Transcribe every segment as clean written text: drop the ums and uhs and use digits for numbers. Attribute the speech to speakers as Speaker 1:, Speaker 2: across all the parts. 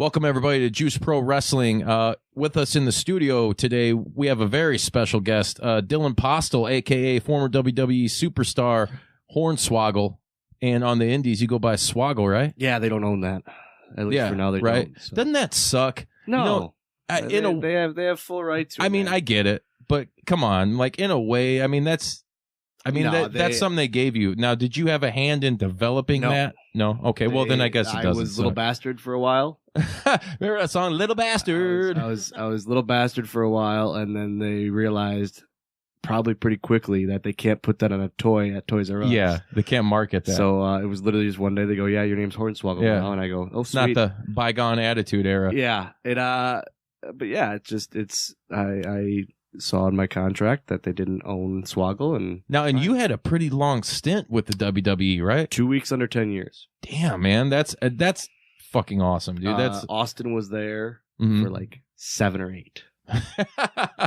Speaker 1: Welcome, everybody, to Juice Pro Wrestling. With us in the studio today, we have a very special guest, Dylan Postl, a.k.a. former WWE superstar Hornswoggle. And on the indies, you go by Swoggle, right?
Speaker 2: Yeah, they don't own that. At least for now, they don't. So.
Speaker 1: Doesn't that suck?
Speaker 2: No.
Speaker 1: You know,
Speaker 2: they have full right to it.
Speaker 1: I mean, I get it. But come on, like, in a way, I mean, that's something they gave you. Now, did you have a hand in developing that? No? Okay, well, then I guess it doesn't.
Speaker 2: I was Little Bastard for a while.
Speaker 1: Remember that song, Little Bastard?
Speaker 2: I was Little Bastard for a while, and then they realized probably pretty quickly that they can't put that on a toy at Toys R Us.
Speaker 1: Yeah, they can't market that.
Speaker 2: So it was literally just one day they go, yeah, your name's Hornswoggle now. And I go, oh, sweet.
Speaker 1: Not the bygone attitude era.
Speaker 2: Yeah. But yeah, I saw in my contract that they didn't own Swoggle. And
Speaker 1: you had a pretty long stint with the WWE, right?
Speaker 2: 2 weeks under 10 years.
Speaker 1: Damn, man. That's fucking awesome, dude. That's
Speaker 2: Austin was there for like 7 or 8.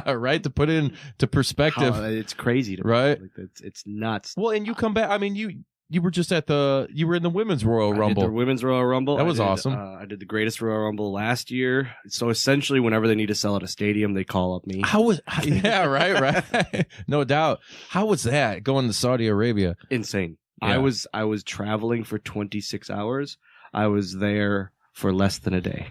Speaker 1: Right, to put it into perspective.
Speaker 2: It's crazy to
Speaker 1: right?
Speaker 2: Me. Like, it's nuts.
Speaker 1: Well, and you come back. I mean, you were just you were in the Women's Royal Rumble.
Speaker 2: I did the Women's Royal Rumble.
Speaker 1: That was awesome.
Speaker 2: I did the Greatest Royal Rumble last year. So essentially, whenever they need to sell at a stadium, they call up me.
Speaker 1: Yeah, right. No doubt. How was that going to Saudi Arabia?
Speaker 2: Insane.
Speaker 1: Yeah.
Speaker 2: I was traveling for 26 hours. I was there for less than a day.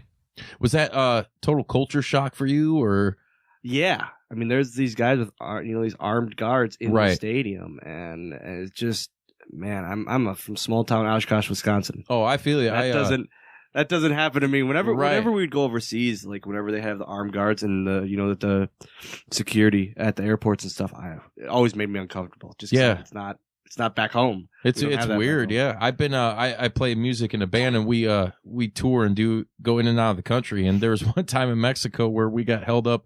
Speaker 1: Was that total culture shock for you, or?
Speaker 2: Yeah, I mean, there's these guys with these armed guards in the stadium, and it's just, man, I'm from small town Oshkosh, Wisconsin.
Speaker 1: Oh, I feel you.
Speaker 2: That doesn't happen to me. Whenever we'd go overseas, like whenever they have the armed guards and the security at the airports and stuff, it always made me uncomfortable. Just it's not back home.
Speaker 1: It's weird. Yeah, I've been I play music in a band, and we tour and go in and out of the country. And there was one time in Mexico where we got held up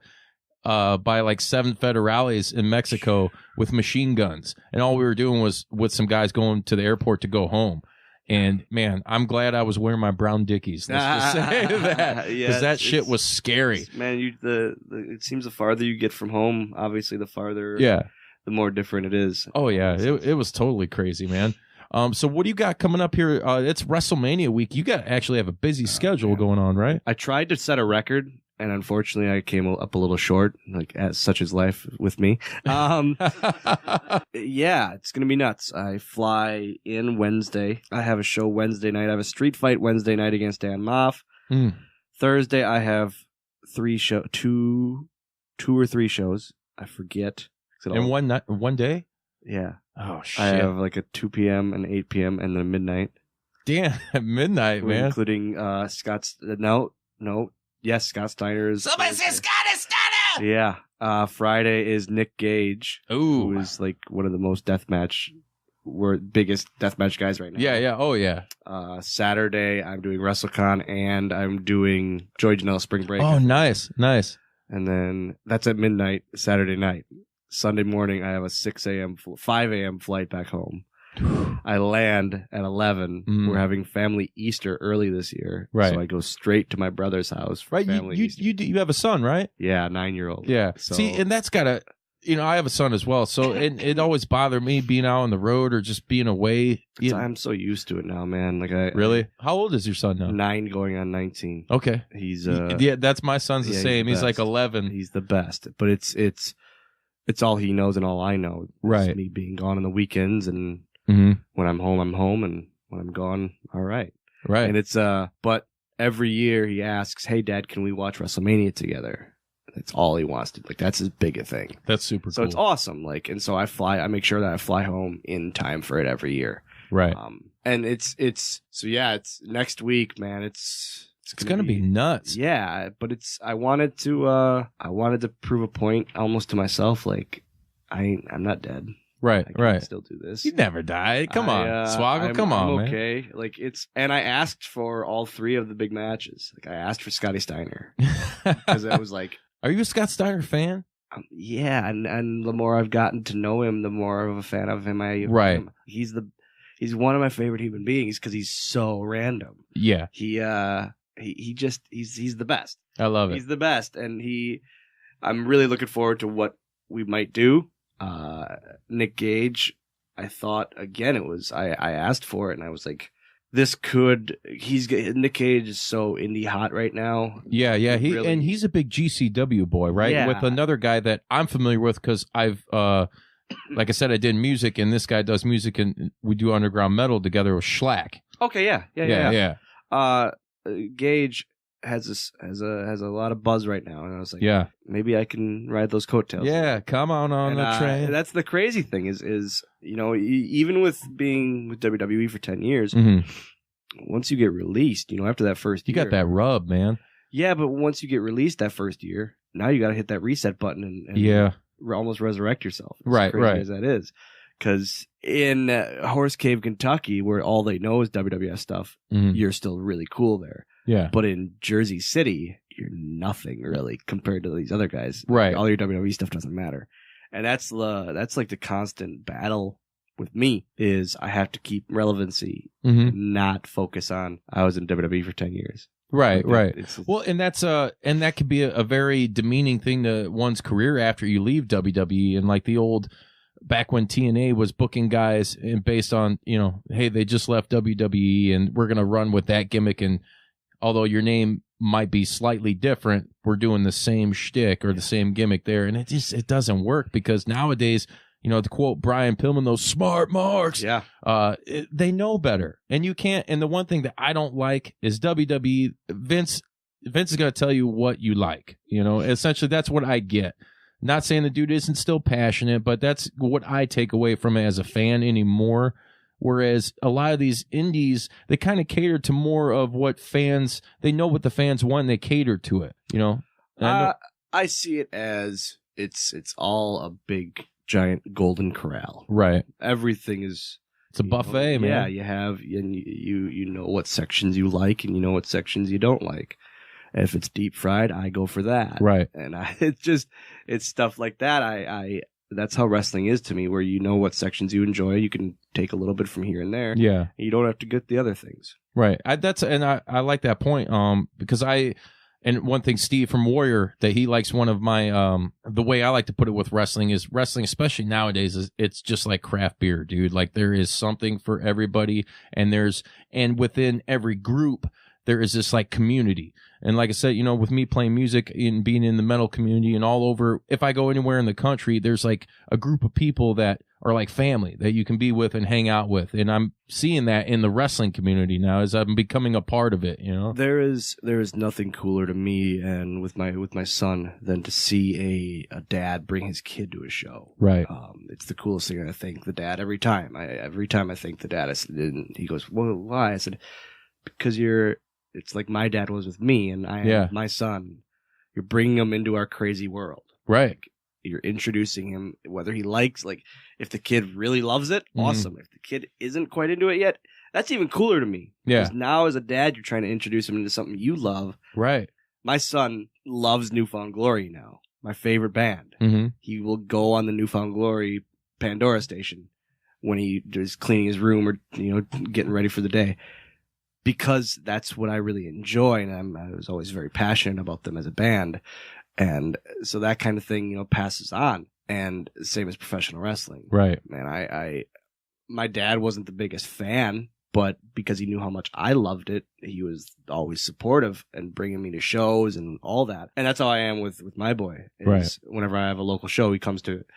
Speaker 1: by like 7 federales in Mexico with machine guns, and all we were doing was with some guys going to the airport to go home. And man, I'm glad I was wearing my brown Dickies. Let's just say that, because that shit was scary.
Speaker 2: Man, it seems the farther you get from home, obviously the farther.
Speaker 1: Yeah.
Speaker 2: The more different it is.
Speaker 1: Oh, yeah. It was totally crazy, man. So what do you got coming up here? It's WrestleMania week. You actually have a busy schedule going on, right?
Speaker 2: I tried to set a record, and unfortunately I came up a little short, like such is life with me. Yeah, it's going to be nuts. I fly in Wednesday. I have a show Wednesday night. I have a street fight Wednesday night against Dan Moff. Thursday I have 2 or 3 shows. I forget.
Speaker 1: In one day?
Speaker 2: Yeah.
Speaker 1: Oh, shit.
Speaker 2: I have like a 2 p.m. and 8 p.m. and then midnight.
Speaker 1: Damn, midnight, man.
Speaker 2: Including Scott Steiner's.
Speaker 1: Somebody say Scott Steiner!
Speaker 2: Yeah. Friday is Nick Gage.
Speaker 1: Ooh.
Speaker 2: Who is like one of the most biggest deathmatch guys right now.
Speaker 1: Yeah. Oh, yeah.
Speaker 2: Saturday, I'm doing WrestleCon and I'm doing Joey Janela Spring Break.
Speaker 1: Oh, nice.
Speaker 2: And then that's at midnight, Saturday night. Sunday morning, I have a 5 a.m. flight back home. I land at 11. We're having family Easter early this year.
Speaker 1: Right.
Speaker 2: So I go straight to my brother's house for family Easter.
Speaker 1: You have a son, right?
Speaker 2: Yeah, 9-year-old.
Speaker 1: Yeah. So, see, and that's got to, I have a son as well. So it always bothered me being out on the road or just being away.
Speaker 2: I'm so used to it now, man.
Speaker 1: Really? How old is your son now?
Speaker 2: 9 going on 19.
Speaker 1: Okay.
Speaker 2: He's
Speaker 1: that's my son's the same. He's like 11.
Speaker 2: He's the best. But it's all he knows and all I know.
Speaker 1: Right.
Speaker 2: Me being gone on the weekends, and when I'm home, and when I'm gone, all right.
Speaker 1: Right.
Speaker 2: And it's but every year he asks, "Hey, Dad, can we watch WrestleMania together?" That's all he wants to. Like, that's as big a thing.
Speaker 1: That's super cool.
Speaker 2: So it's awesome. Like, and so I make sure that I fly home in time for it every year.
Speaker 1: Right.
Speaker 2: And it's next week, man. It's
Speaker 1: gonna be nuts.
Speaker 2: Yeah, but I wanted to prove a point almost to myself. Like, I'm not dead.
Speaker 1: Right.
Speaker 2: I can still do this.
Speaker 1: You never died. Come on, Swoggle. Come on, man.
Speaker 2: Okay. Like, and I asked for all 3 of the big matches. Like, I asked for Scotty Steiner because I was like,
Speaker 1: "Are you a Scott Steiner fan?"
Speaker 2: Yeah, and the more I've gotten to know him, the more of a fan of him I am.
Speaker 1: Right.
Speaker 2: He's one of my favorite human beings because he's so random.
Speaker 1: Yeah.
Speaker 2: He's the best.
Speaker 1: I love it.
Speaker 2: He's the best, and I'm really looking forward to what we might do. Nick Gage, I thought again I asked for it, and I was like, this could. Nick Gage is so indie hot right now.
Speaker 1: Yeah. He's a big GCW boy, right?
Speaker 2: Yeah.
Speaker 1: With another guy that I'm familiar with because I've, like I said, I did music, and this guy does music, and we do underground metal together with Schlack.
Speaker 2: Okay, yeah. Gage has a lot of buzz right now, and I was like,
Speaker 1: yeah,
Speaker 2: maybe I can ride those coattails.
Speaker 1: Yeah, come on the train.
Speaker 2: That's the crazy thing is even with being with WWE for 10 years, once you get released, after that first
Speaker 1: year, you got that rub, man.
Speaker 2: Yeah, but once you get released that first year, now you got to hit that reset button and almost resurrect yourself. As crazy as that is. Because in Horse Cave, Kentucky, where all they know is WWF stuff, you're still really cool there.
Speaker 1: Yeah.
Speaker 2: But in Jersey City, you're nothing really compared to these other guys.
Speaker 1: Right.
Speaker 2: All your WWE stuff doesn't matter. And that's like the constant battle with me is I have to keep relevancy, not focus on I was in WWE for 10 years.
Speaker 1: Right. Well, and that's and that could be a very demeaning thing to one's career after you leave WWE, and like the old back when TNA was booking guys and based on, hey, they just left WWE and we're going to run with that gimmick. And although your name might be slightly different, we're doing the same shtick or the same gimmick there. And it doesn't work because nowadays, to quote Brian Pillman, those smart marks, they know better. And you can't. And the one thing that I don't like is WWE. Vince is going to tell you what you like. Essentially, that's what I get. Not saying the dude isn't still passionate, but that's what I take away from it as a fan anymore. Whereas a lot of these indies, they kind of cater to more of what fans, they know what the fans want, they cater to it,
Speaker 2: I see it as it's all a big, giant golden corral.
Speaker 1: Right.
Speaker 2: Everything is...
Speaker 1: It's a buffet, man.
Speaker 2: Yeah, you have, and you know what sections you like and you know what sections you don't like. If it's deep fried, I go for that.
Speaker 1: Right.
Speaker 2: And it's stuff like that. I that's how wrestling is to me, where you know what sections you enjoy. You can take a little bit from here and there.
Speaker 1: Yeah.
Speaker 2: And you don't have to get the other things.
Speaker 1: Right. I like that point. Because and one thing Steve from Warrior that he likes, one of my the way I like to put it with wrestling is wrestling, especially nowadays, is it's just like craft beer, dude. Like there is something for everybody, and within every group there is this like community. And like I said, with me playing music and being in the metal community and all over, if I go anywhere in the country, there's like a group of people that are like family that you can be with and hang out with. And I'm seeing that in the wrestling community now as I'm becoming a part of it,
Speaker 2: There is nothing cooler to me and with my son than to see a dad bring his kid to a show.
Speaker 1: Right.
Speaker 2: It's the coolest thing. I thank the dad every time. Every time I thank the dad, he goes, "Well, why?" I said, "Because it's like my dad was with me, and I am my son. You're bringing him into our crazy world.
Speaker 1: Right.
Speaker 2: Like, you're introducing him, whether he likes, like, if the kid really loves it, awesome. If the kid isn't quite into it yet, that's even cooler to me.
Speaker 1: Yeah.
Speaker 2: Because now as a dad, you're trying to introduce him into something you love.
Speaker 1: Right.
Speaker 2: My son loves Newfound Glory now, my favorite band.
Speaker 1: Mm-hmm.
Speaker 2: He will go on the Newfound Glory Pandora station when he is cleaning his room or, getting ready for the day. Because that's what I really enjoy, and I was always very passionate about them as a band, and so that kind of thing, passes on. And same as professional wrestling,
Speaker 1: right?
Speaker 2: Man, my dad wasn't the biggest fan, but because he knew how much I loved it, he was always supportive and bringing me to shows and all that. And that's how I am with my boy.
Speaker 1: Right.
Speaker 2: Whenever I have a local show, he comes to it,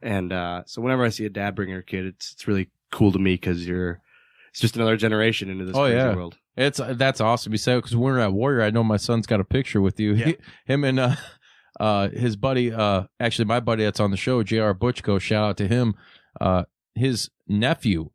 Speaker 2: and so whenever I see a dad bringing her kid, it's really cool to me because it's just another generation into this crazy world.
Speaker 1: That's awesome. You say, because when we're at Warrior, I know my son's got a picture with you.
Speaker 2: Yeah.
Speaker 1: Him and his buddy, actually my buddy that's on the show, JR Butchko, shout out to him. His nephew,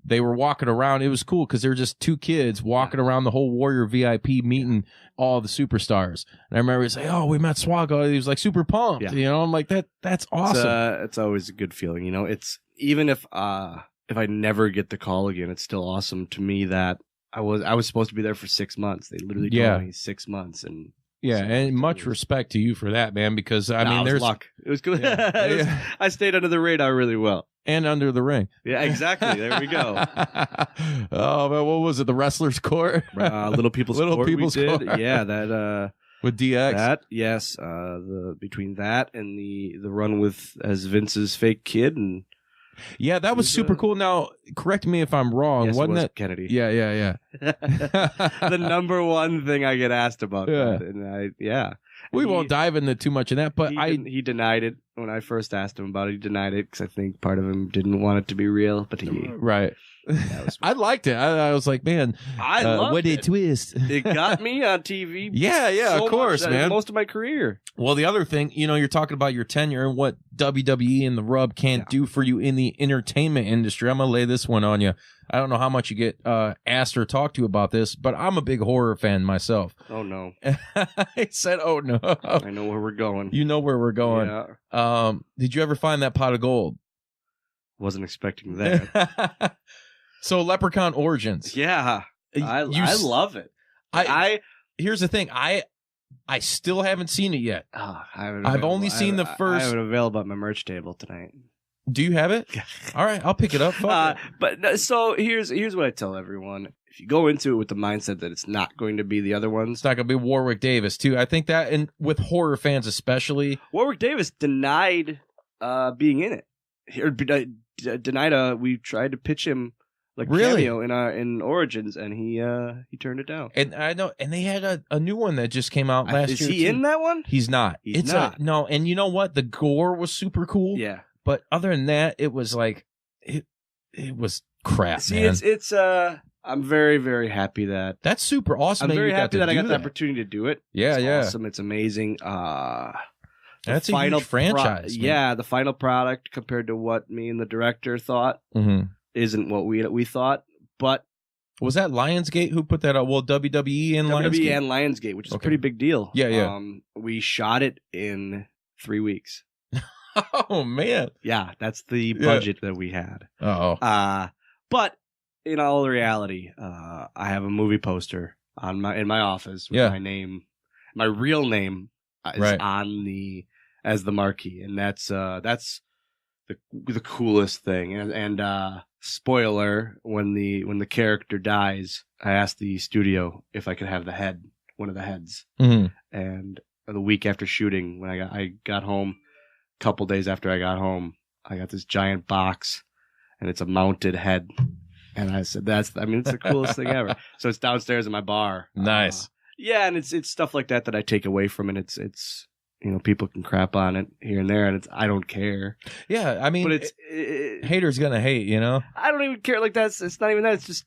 Speaker 1: they were walking around. It was cool because they're just two kids walking around the whole Warrior VIP meeting all the superstars. And I remember he say, "Oh, we met Swoggle." He was like super pumped. I'm like, that's awesome.
Speaker 2: It's always a good feeling. It's even if I never get the call again, it's still awesome to me that I was supposed to be there for 6 months. They literally told me 6 months, and
Speaker 1: and much respect to you for that, man. Because there's
Speaker 2: luck. It was good. I stayed under the radar really well,
Speaker 1: and under the ring.
Speaker 2: Yeah, exactly. There we go.
Speaker 1: Oh man, what was it? The Wrestler's Court,
Speaker 2: Little People's Court. Yeah, that
Speaker 1: with DX.
Speaker 2: That yes, between that and the run with as Vince's fake kid and.
Speaker 1: Yeah, that was super cool. Now, correct me if I'm wrong.
Speaker 2: Yes,
Speaker 1: Wasn't
Speaker 2: it was
Speaker 1: that
Speaker 2: Kennedy?
Speaker 1: Yeah.
Speaker 2: The number one thing I get asked about.
Speaker 1: Yeah.
Speaker 2: That, and
Speaker 1: We won't dive into too much of that, but
Speaker 2: he denied it when I first asked him about it. He denied it because I think part of him didn't want it to be real. But
Speaker 1: right. I liked it. I was like, man,
Speaker 2: I loved
Speaker 1: what a twist!
Speaker 2: It got me on TV.
Speaker 1: Yeah,
Speaker 2: so
Speaker 1: of course,
Speaker 2: much,
Speaker 1: man.
Speaker 2: Most of my career.
Speaker 1: Well, the other thing, you're talking about your tenure and what WWE and the Rub can't do for you in the entertainment industry. I'm gonna lay this one on you. I don't know how much you get asked or talked to about this, but I'm a big horror fan myself.
Speaker 2: Oh no!
Speaker 1: I said, oh no.
Speaker 2: I know where we're going.
Speaker 1: You know where we're going.
Speaker 2: Yeah.
Speaker 1: Did you ever find that pot of gold?
Speaker 2: Wasn't expecting that.
Speaker 1: So Leprechaun Origins.
Speaker 2: Yeah. I love it.
Speaker 1: Here's the thing. I still haven't seen it yet. I've only seen the first.
Speaker 2: I have it available at my merch table tonight.
Speaker 1: Do you have it? All right, I'll pick it up.
Speaker 2: So here's what I tell everyone. If you go into it with the mindset that it's not going to be the other ones.
Speaker 1: It's not going to be Warwick Davis, too. I think that, and with horror fans especially.
Speaker 2: Warwick Davis denied being in it. We tried to pitch him like cameo in Origins, and he turned it down.
Speaker 1: And I know, and they had a new one that just came out last year.
Speaker 2: Is he in that one?
Speaker 1: He's not.
Speaker 2: He's not.
Speaker 1: No, and you know what? The gore was super cool.
Speaker 2: Yeah.
Speaker 1: But other than that, it was like it was crap.
Speaker 2: See,
Speaker 1: man.
Speaker 2: it's I'm very, very happy that
Speaker 1: that's super awesome.
Speaker 2: I'm very happy that I got the opportunity to do it.
Speaker 1: Yeah,
Speaker 2: it's awesome. It's amazing.
Speaker 1: That's a huge franchise.
Speaker 2: Yeah, the final product compared to what me and the director thought isn't what we thought. But
Speaker 1: was that Lionsgate who put that out? Well, WWE and
Speaker 2: Lionsgate, which is a pretty big deal.
Speaker 1: Yeah.
Speaker 2: We shot it in 3 weeks.
Speaker 1: Oh man.
Speaker 2: Yeah, that's the budget that we had. But in all reality, I have a movie poster in my office with my name, my real name is on as the marquee, and that's the coolest thing. And spoiler, when the character dies, I asked the studio if I could have one of the heads. And the week after shooting, when I got home. Couple days after I got home, I got this giant box, and it's a mounted head. And I said, it's the coolest thing ever. So it's downstairs in my bar.
Speaker 1: Nice.
Speaker 2: Yeah, and it's stuff like that I take away from it. It's people can crap on it here and there, and I don't care.
Speaker 1: Yeah, I mean, but haters gonna hate,
Speaker 2: I don't even care. Like it's not even that. It's just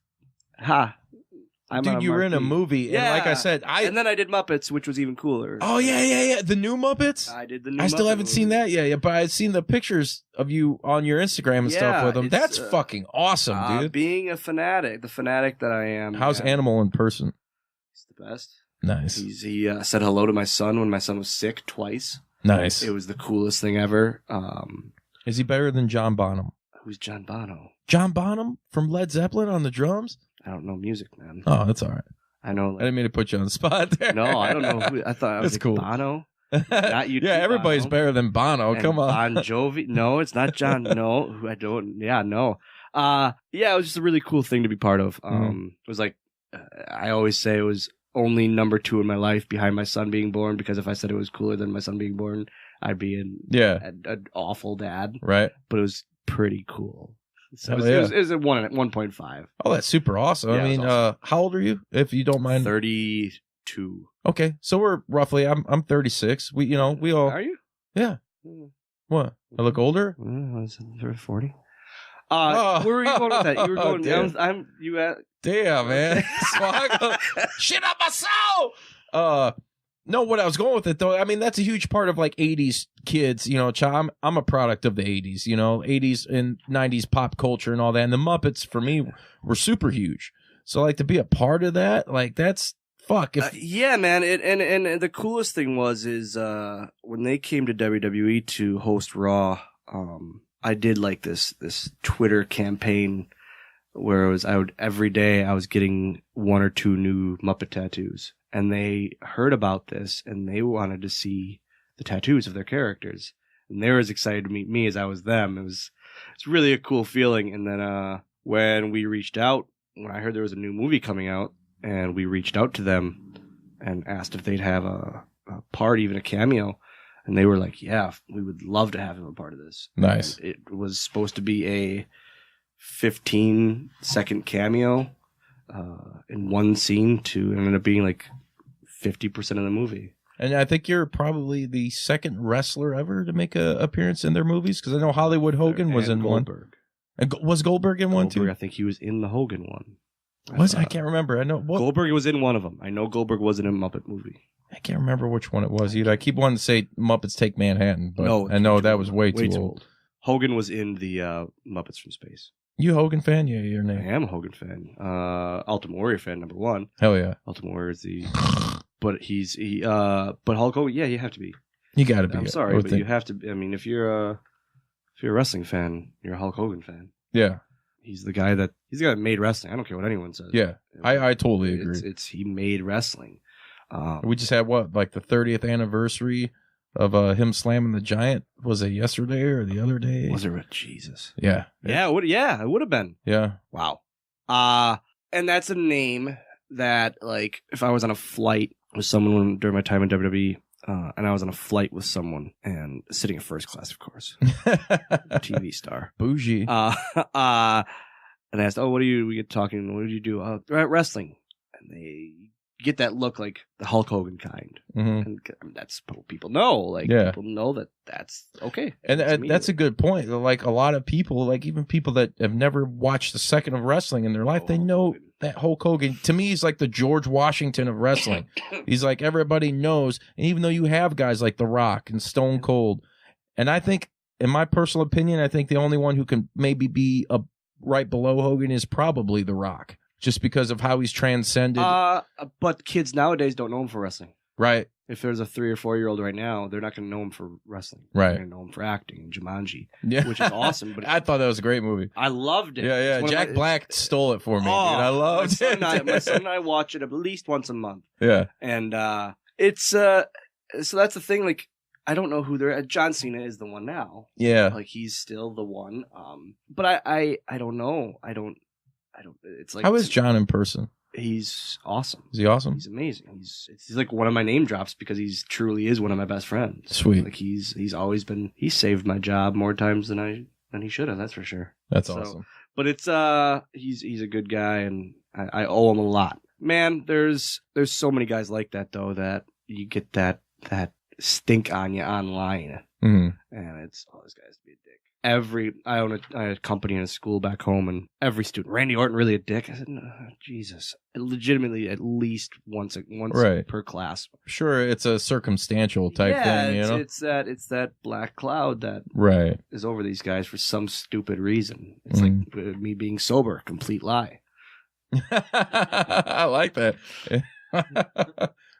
Speaker 1: dude, you were in a movie, and like I said,
Speaker 2: and then I did Muppets, which was even cooler.
Speaker 1: Oh yeah, the new Muppets.
Speaker 2: I did the new.
Speaker 1: I still haven't seen that yet, but I've seen the pictures of you on your Instagram and stuff with them. That's fucking awesome, dude.
Speaker 2: Being the fanatic that I am.
Speaker 1: How's Animal in person?
Speaker 2: He's the best.
Speaker 1: Nice.
Speaker 2: He said hello to my son when my son was sick twice.
Speaker 1: Nice.
Speaker 2: It was the coolest thing ever.
Speaker 1: Is he better than John Bonham?
Speaker 2: Who's John Bono?
Speaker 1: John Bonham from Led Zeppelin on the drums?
Speaker 2: I don't know music, man.
Speaker 1: Oh, that's all right.
Speaker 2: I know.
Speaker 1: I didn't mean to put you on the spot there.
Speaker 2: No, I don't know. I thought I was cool. Bono. Not you.
Speaker 1: Yeah, everybody's better than Bono. Come on.
Speaker 2: Bon Jovi. No, it's not John. No, I don't. Yeah, no. Yeah, it was just a really cool thing to be part of. It was like I always say, it was only number 2 in my life behind my son being born, because if I said it was cooler than my son being born, I'd be an awful dad.
Speaker 1: Right.
Speaker 2: But it was pretty cool. So it was a 1.5.
Speaker 1: Oh, that's super awesome.
Speaker 2: Yeah,
Speaker 1: I mean,
Speaker 2: awesome.
Speaker 1: how old are you, if you don't mind?
Speaker 2: 32.
Speaker 1: Okay, so we're roughly. I'm 36. We all.
Speaker 2: Are you?
Speaker 1: Yeah. What? I look older?
Speaker 2: I was 40. Where were you going with that? You were going.
Speaker 1: Damn. Damn, man. Swoggle. Shit up my soul. No, what I was going with it though, I mean, that's a huge part of like 80s kids, I'm a product of the 80s, 80s and 90s pop culture and all that. And the Muppets for me were super huge. So like to be a part of that, like that's fuck.
Speaker 2: Yeah, man. And the coolest thing was when they came to WWE to host Raw, I did like this Twitter campaign where every day I was getting 1 or 2 new Muppet tattoos. And they heard about this, and they wanted to see the tattoos of their characters. And they were as excited to meet me as I was them. It's really a cool feeling. And then when we reached out, when I heard there was a new movie coming out, and we reached out to them and asked if they'd have a part, even a cameo, And they were like, yeah, we would love to have him a part of this.
Speaker 1: Nice.
Speaker 2: And it was supposed to be a 15-second cameo in one scene to it ended up being like 50% of the movie.
Speaker 1: And I think you're probably the second wrestler ever to make an appearance in their movies, because I know Hollywood Hogan was in
Speaker 2: Goldberg.
Speaker 1: one. And was Goldberg in one too?
Speaker 2: I think he was in the Hogan one.
Speaker 1: I can't remember. I know
Speaker 2: Goldberg was in one of them. I know Goldberg was in a Muppet movie.
Speaker 1: I can't remember which one it was either. I keep wanting to say Muppets Take Manhattan, but
Speaker 2: no,
Speaker 1: I know that was way too old.
Speaker 2: Hogan was in the Muppets from Space.
Speaker 1: You a Hogan fan? Yeah, your name.
Speaker 2: I am a Hogan fan. Ultimate Warrior fan number 1.
Speaker 1: Hell yeah.
Speaker 2: Ultimate Warrior is the, but but Hulk Hogan. Yeah, you have to be.
Speaker 1: You got to be.
Speaker 2: I'm sorry, but you have to. I mean, if you're a wrestling fan, you're a Hulk Hogan fan.
Speaker 1: Yeah.
Speaker 2: He's the guy that made wrestling. I don't care what anyone says.
Speaker 1: Yeah, I totally agree.
Speaker 2: He made wrestling.
Speaker 1: We just had the 30th anniversary of him slamming the Giant. Was it yesterday or the other day?
Speaker 2: Was it? Jesus.
Speaker 1: Yeah.
Speaker 2: Yeah. It would have been.
Speaker 1: Yeah.
Speaker 2: Wow. And that's a name that, like, if I was on a flight with someone during my time in WWE, and I was on a flight with someone and sitting in first class, of course, TV star,
Speaker 1: bougie.
Speaker 2: And I asked, we get talking. What did you do? Wrestling. And they get that look like the Hulk Hogan kind.
Speaker 1: Mm-hmm.
Speaker 2: And that's what people know. Like, people know that's okay.
Speaker 1: And that's a good point. Like, a lot of people, like even people that have never watched a second of wrestling in their life, they know that Hulk Hogan, to me, he's like the George Washington of wrestling. He's like, everybody knows. And even though you have guys like The Rock and Stone Cold, and I think, in my personal opinion, I think the only one who can maybe be right below Hogan is probably The Rock, just because of how he's transcended.
Speaker 2: But kids nowadays don't know him for wrestling.
Speaker 1: Right.
Speaker 2: If there's a 3 or 4 year old right now, they're not going to know him for wrestling.
Speaker 1: Right.
Speaker 2: They're going to know him for acting and Jumanji,
Speaker 1: yeah.
Speaker 2: which is awesome. But
Speaker 1: I thought that was a great movie.
Speaker 2: I loved it.
Speaker 1: Yeah. Jack Black stole it for me. Dude. I loved it.
Speaker 2: My son and I watch it at least once a month.
Speaker 1: Yeah.
Speaker 2: And it's so that's the thing. Like, I don't know who they're. John Cena is the one now.
Speaker 1: Yeah.
Speaker 2: Like, he's still the one. But I don't know. I don't. It's like,
Speaker 1: how is John in person?
Speaker 2: He's awesome.
Speaker 1: Is he awesome?
Speaker 2: He's amazing. He's like one of my name drops because he's truly is one of my best friends.
Speaker 1: Sweet.
Speaker 2: Like, he's always been. He saved my job more times than he should have. That's for sure.
Speaker 1: That's awesome.
Speaker 2: But it's he's a good guy, and I owe him a lot. Man, there's so many guys like that though, that you get that stink on you online,
Speaker 1: mm-hmm.
Speaker 2: and it's this guy has to be a dick. I own a company and a school back home, and every student, Randy Orton, really a dick? I said, no, Jesus, legitimately, at least once
Speaker 1: right.
Speaker 2: per class.
Speaker 1: Sure, it's a circumstantial type thing, you know.
Speaker 2: It's that black cloud that
Speaker 1: right
Speaker 2: is over these guys for some stupid reason. It's like me being sober, complete lie.
Speaker 1: I like that.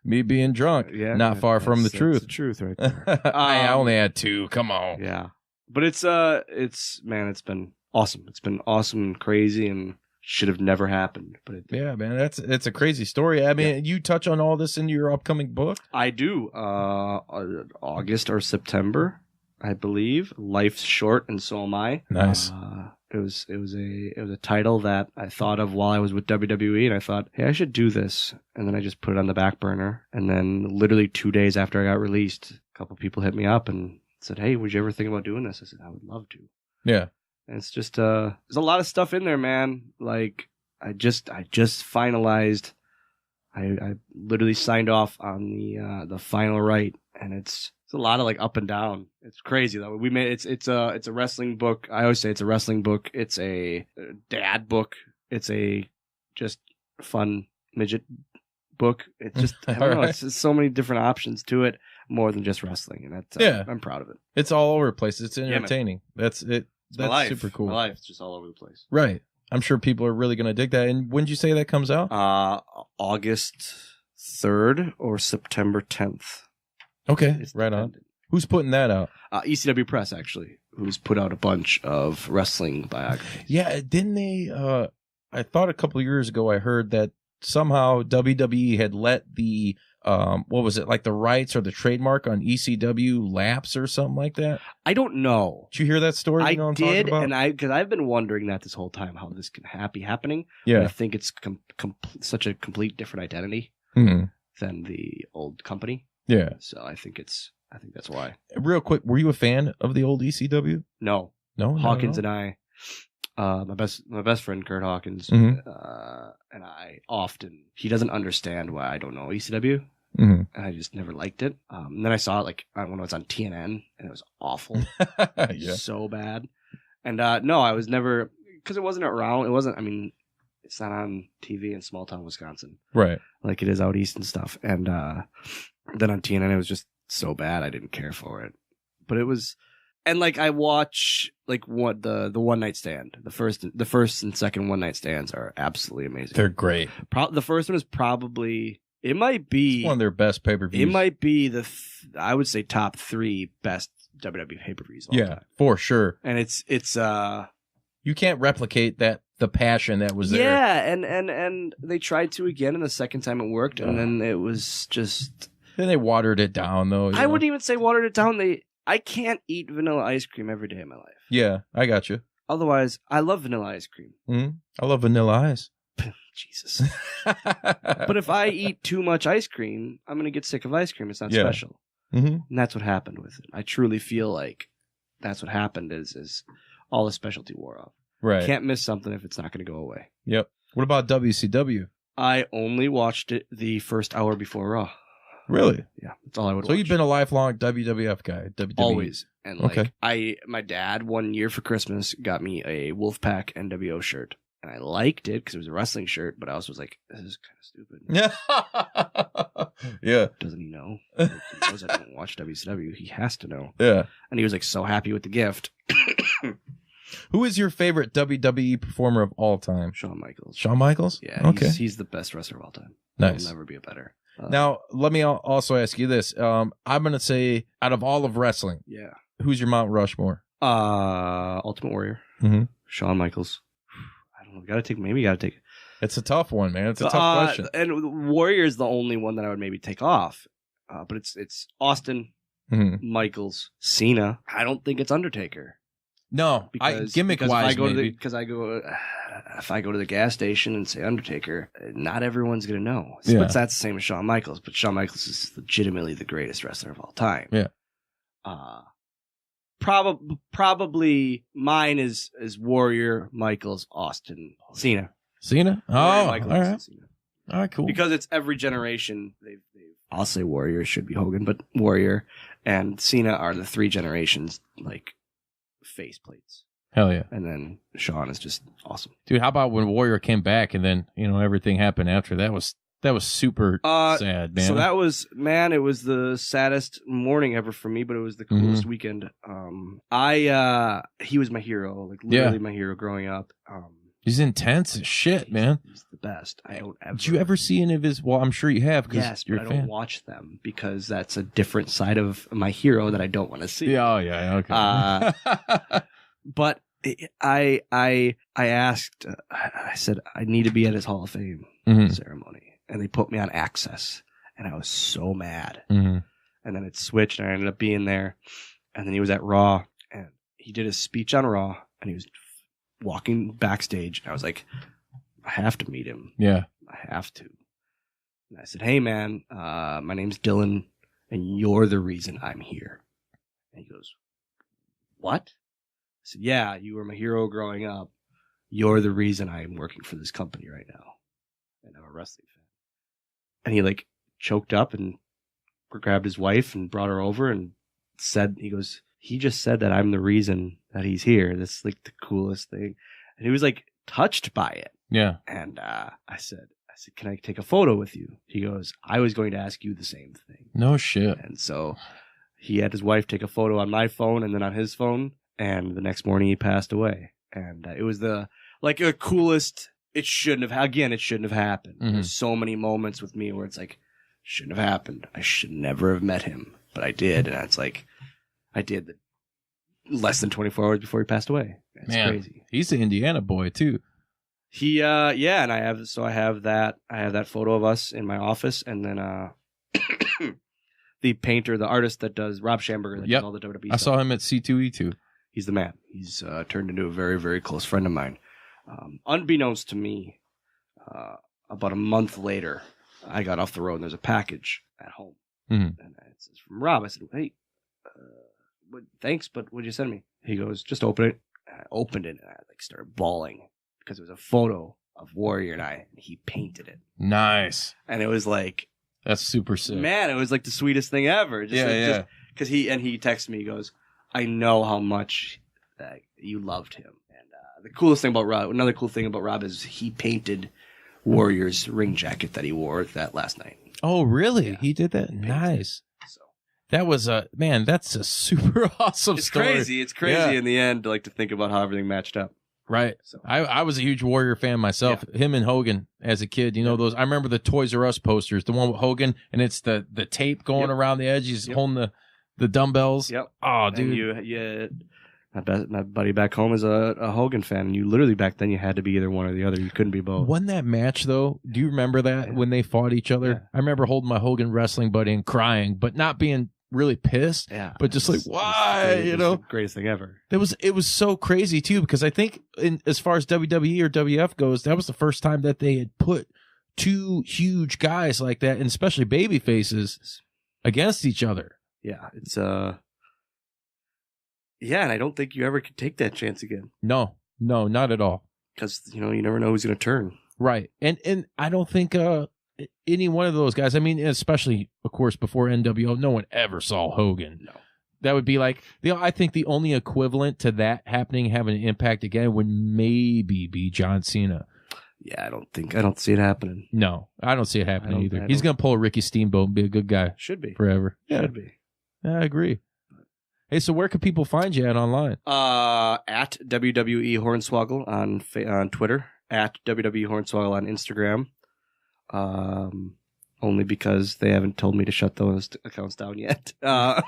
Speaker 1: Me being drunk, not far from the truth.
Speaker 2: That's the truth, right there.
Speaker 1: I only had 2. Come on.
Speaker 2: Yeah. But it's been awesome. It's been awesome and crazy, and should have never happened. But
Speaker 1: yeah, man, it's a crazy story. I mean, you touch on all this in your upcoming book.
Speaker 2: I do. August or September, I believe. Life's short, and so am I.
Speaker 1: Nice.
Speaker 2: It was a title that I thought of while I was with WWE, and I thought, hey, I should do this. And then I just put it on the back burner. And then literally 2 days after I got released, a couple people hit me up and said, hey, would you ever think about doing this? I said, I would love to.
Speaker 1: Yeah.
Speaker 2: And it's just there's a lot of stuff in there, man. Like, I just finalized. I literally signed off on the final write, and it's a lot of like up and down. It's crazy though. We made it's a wrestling book. I always say it's a wrestling book. It's a dad book. It's a just fun midget book. It's just I don't know. It's just so many different options to it, more than just wrestling, and that's I'm proud of it.
Speaker 1: It's all over the place. It's entertaining. That's it. That's super cool.
Speaker 2: My life's just all over the place.
Speaker 1: Right. I'm sure people are really going to dig that. And when did you say that comes out?
Speaker 2: August 3rd or September 10th.
Speaker 1: Okay, right on. Who's putting that out?
Speaker 2: ECW Press, actually, who's put out a bunch of wrestling biographies.
Speaker 1: Yeah, didn't they? I thought a couple of years ago I heard that somehow WWE had let the what was it, like the rights or the trademark on ECW lapse or something like that?
Speaker 2: I don't know.
Speaker 1: Did you hear that story?
Speaker 2: I did, and because I've been wondering that this whole time, how this can be happening.
Speaker 1: Yeah,
Speaker 2: and I think it's such a complete different identity
Speaker 1: mm-hmm.
Speaker 2: than the old company.
Speaker 1: Yeah,
Speaker 2: so I think it's I think that's why.
Speaker 1: Real quick, were you a fan of the old ECW?
Speaker 2: No.
Speaker 1: No,
Speaker 2: Hawkins and I, my best friend Kurt Hawkins,
Speaker 1: Mhm.
Speaker 2: and I often, he doesn't understand why I don't know ECW,
Speaker 1: Mhm.
Speaker 2: and I just never liked it. And then I saw it like when it was on TNN, and it was awful,
Speaker 1: Yeah.
Speaker 2: so bad. And no, I was never, because it wasn't around. It wasn't. I mean, it's not on TV in small town Wisconsin,
Speaker 1: Right.
Speaker 2: like it is out east and stuff. And then on TNN, it was just so bad I didn't care for it. But it was, and like I watch like what the one night stand, the first and second one night stands are absolutely amazing.
Speaker 1: They're great.
Speaker 2: The first one is probably, it might be
Speaker 1: It's one of their best pay-per-views.
Speaker 2: It might be I would say top 3 best WWE pay-per-views. Of all time.
Speaker 1: For sure.
Speaker 2: And it's
Speaker 1: You can't replicate the passion that was there.
Speaker 2: Yeah, and they tried to again, and the second time it worked, and then it was just.
Speaker 1: Then they watered it down, though.
Speaker 2: I wouldn't even say watered it down. I can't eat vanilla ice cream every day of my life.
Speaker 1: Yeah, I got you.
Speaker 2: Otherwise, I love vanilla ice cream.
Speaker 1: I love Vanilla Ice.
Speaker 2: Jesus. But if I eat too much ice cream, I'm going to get sick of ice cream. It's not special. And that's what happened with it. I truly feel like that's what happened is all the specialty wore off.
Speaker 1: Right.
Speaker 2: Can't miss something if it's not going to go away.
Speaker 1: Yep. What about WCW?
Speaker 2: I only watched it the first hour before Raw.
Speaker 1: Really?
Speaker 2: Yeah, that's all I would watch.
Speaker 1: So you've been a lifelong WWF guy. WWE.
Speaker 2: Always. And like
Speaker 1: Okay.
Speaker 2: my dad one year for Christmas got me a Wolfpack NWO shirt. And I liked it because it was a wrestling shirt, but I also was like, this is kind of stupid.
Speaker 1: Yeah. Yeah.
Speaker 2: Doesn't he know? Like, he knows I don't watch WCW. He has to know.
Speaker 1: Yeah.
Speaker 2: And he was like so happy with the gift.
Speaker 1: Who is your favorite WWE performer of all time?
Speaker 2: Shawn Michaels.
Speaker 1: Shawn Michaels?
Speaker 2: Yeah.
Speaker 1: Okay.
Speaker 2: He's the best wrestler of all time.
Speaker 1: Nice.
Speaker 2: There'll never be a better.
Speaker 1: Now, let me also ask you this. I'm going to say, out of all of wrestling,
Speaker 2: yeah,
Speaker 1: who's your Mount Rushmore?
Speaker 2: Ultimate Warrior. Shawn Michaels. I don't know. Gotta take.
Speaker 1: It's a tough one, man. It's a tough question.
Speaker 2: And Warrior is the only one that I would maybe take off. But it's Austin, Michaels, Cena. I don't think it's Undertaker.
Speaker 1: No, gimmick-wise, maybe.
Speaker 2: If I go to the gas station and say Undertaker, not everyone's going to know.
Speaker 1: Yeah.
Speaker 2: But that's the same as Shawn Michaels. But Shawn Michaels is legitimately the greatest wrestler of all time.
Speaker 1: Yeah.
Speaker 2: Probably mine is Warrior, Michaels, Austin, Cena.
Speaker 1: Cena?
Speaker 2: Warrior,
Speaker 1: Oh,
Speaker 2: Michaels,
Speaker 1: all right.
Speaker 2: Cena.
Speaker 1: All right, cool.
Speaker 2: Because it's every generation. I'll say Warrior, it should be Hogan, but Warrior and Cena are the 3 generations, like, face plates.
Speaker 1: Hell yeah.
Speaker 2: And then Shawn is just awesome.
Speaker 1: Dude, how about when Warrior came back and then, everything happened after? That was super sad, man.
Speaker 2: So that was, it was the saddest morning ever for me, but it was the coolest weekend. He was my hero, like literally my hero growing up.
Speaker 1: He's intense as shit, man.
Speaker 2: He's the best.
Speaker 1: Did you ever see any of his? Well, I'm sure you have.
Speaker 2: Yes,
Speaker 1: you're
Speaker 2: but I don't watch them because that's a different side of my hero that I don't want to see.
Speaker 1: Yeah, okay.
Speaker 2: But I asked, I said, I need to be at his Hall of Fame ceremony. And they put me on Access. And I was so mad. And then it switched and I ended up being there. And then he was at Raw. And he did his speech on Raw. And he was walking backstage. And I was like, I have to meet him.
Speaker 1: Yeah.
Speaker 2: I have to. And I said, hey, man, my name's Dylan. And you're the reason I'm here. And he goes, what? I said, yeah, you were my hero growing up. You're the reason I'm working for this company right now. And I'm a wrestling fan. And he like choked up and grabbed his wife and brought her over and said, he just said that I'm the reason that he's here. That's like the coolest thing. And he was like touched by it.
Speaker 1: Yeah.
Speaker 2: And I said, can I take a photo with you? He goes, I was going to ask you the same thing.
Speaker 1: No shit.
Speaker 2: And so he had his wife take a photo on my phone and then on his phone. And the next morning he passed away. And it was the coolest. It shouldn't have happened. There's so many moments with me where it's like, shouldn't have happened. I should never have met him, but I did. And it's like, I did less than 24 hours before he passed away. It's crazy.
Speaker 1: He's an Indiana boy too.
Speaker 2: He, and I have that photo of us in my office. And then, the painter, the artist that does Rob Schamberger, that does all the WWE stuff.
Speaker 1: I saw him at C2E2.
Speaker 2: He's the man. He's turned into a very, very close friend of mine. Unbeknownst to me, about a month later, I got off the road and there's a package at home. And it's from Rob. I said, hey, thanks, but what'd you send me? He goes, just open it. And I opened it and I like started bawling because it was a photo of Warrior and I, and he painted it.
Speaker 1: Nice.
Speaker 2: And it was like,
Speaker 1: that's super sick.
Speaker 2: Man, it was like the sweetest thing ever. Because he texted me, he goes, I know how much you loved him. And the coolest thing about Rob, another cool thing about Rob is he painted Warrior's ring jacket that he wore that last night.
Speaker 1: Oh, really?
Speaker 2: Yeah.
Speaker 1: He did that? Nice. So that was that's a super awesome story.
Speaker 2: It's crazy in the end, to think about how everything matched up.
Speaker 1: Right. So I was a huge Warrior fan myself. Yeah. Him and Hogan as a kid, those. I remember the Toys R Us posters, the one with Hogan, and it's the tape going around the edge. He's holding the dumbbells.
Speaker 2: Yep.
Speaker 1: Oh, dude.
Speaker 2: My buddy back home is a Hogan fan, and you literally back then you had to be either one or the other. You couldn't be both.
Speaker 1: Wasn't that match though? Do you remember that when they fought each other? Yeah. I remember holding my Hogan wrestling buddy and crying, but not being really pissed. Yeah. But just why?
Speaker 2: It was the greatest thing ever.
Speaker 1: It was so crazy too, because I think as far as WWE or WF goes, that was the first time that they had put two huge guys like that, and especially baby faces, against each other.
Speaker 2: Yeah, it's and I don't think you ever could take that chance again.
Speaker 1: No, not at all.
Speaker 2: Because you never know who's going to turn.
Speaker 1: Right, and I don't think any one of those guys. I mean, especially of course before NWO, no one ever saw Hogan. No, that would be like I think the only equivalent to that having an impact again would maybe be John Cena.
Speaker 2: Yeah, I don't see it happening.
Speaker 1: No, I don't see it happening either. He's going to pull a Ricky Steamboat and be a good guy.
Speaker 2: Should be
Speaker 1: forever.
Speaker 2: Yeah. Should be.
Speaker 1: Yeah, I agree. Hey, so where can people find you at online?
Speaker 2: At WWE Hornswoggle on Twitter, at WWE Hornswoggle on Instagram. Only because they haven't told me to shut those accounts down yet. And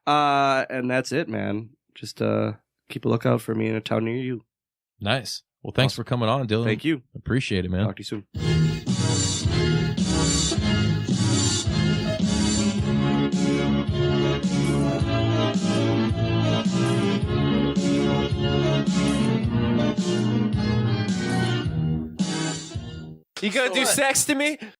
Speaker 2: that's it, man. Just keep a lookout for me in a town near you.
Speaker 1: Nice. Well, thanks for coming on, Dylan.
Speaker 2: Thank you.
Speaker 1: Appreciate it, man.
Speaker 2: Talk to you soon.
Speaker 1: You gonna do sex to me?